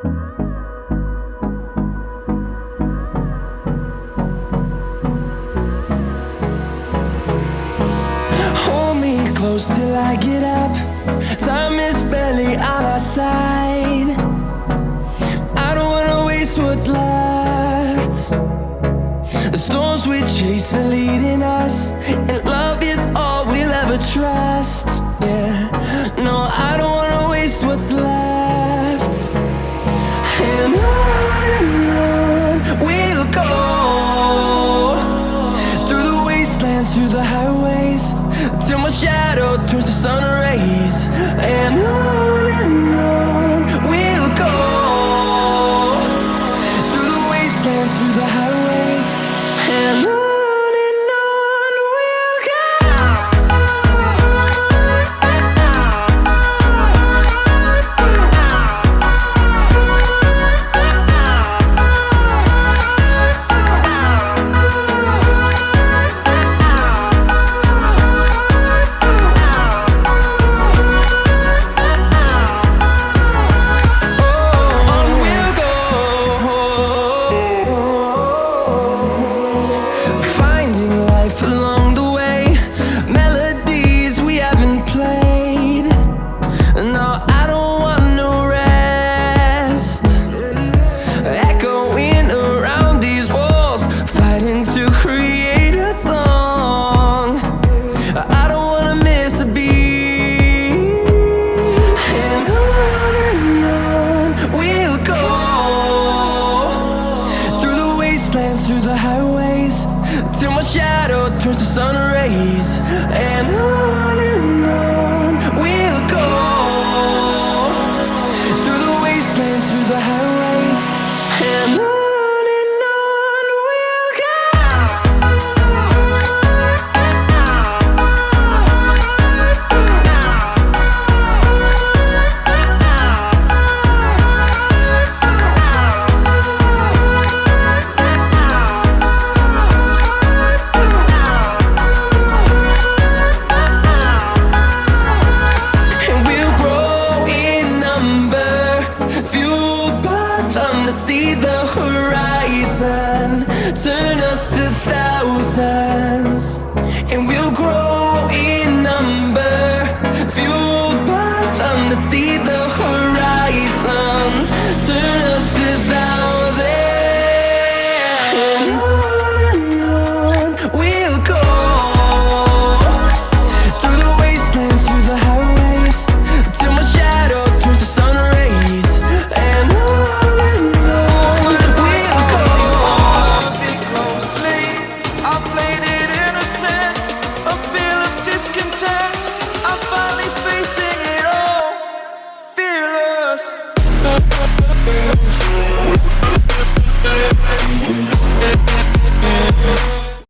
Hold me close till I get up. Time is barely on our side. I don't wanna waste what's left. The storms we chase are leading us, and love is all we'll ever trust. Yeah, no, I don't wanna waste what's left. And on we'll go, through the wastelands, through the highways, till my shadow turns to sun rays. And on we'll go, through the wastelands, through the highways, and on we'll go. Along the way, melodies we haven't played. No, I don't want no rest. Echoing around these walls, fighting to create a song. I don't wanna miss a beat. And on we'll go, through the wastelands, through the highways, till my shadow turns to sun rays. And on we'll go, through the wastelands, through the highways, and on we'll go. Fueled by them to see the horizon, turn us to thousands.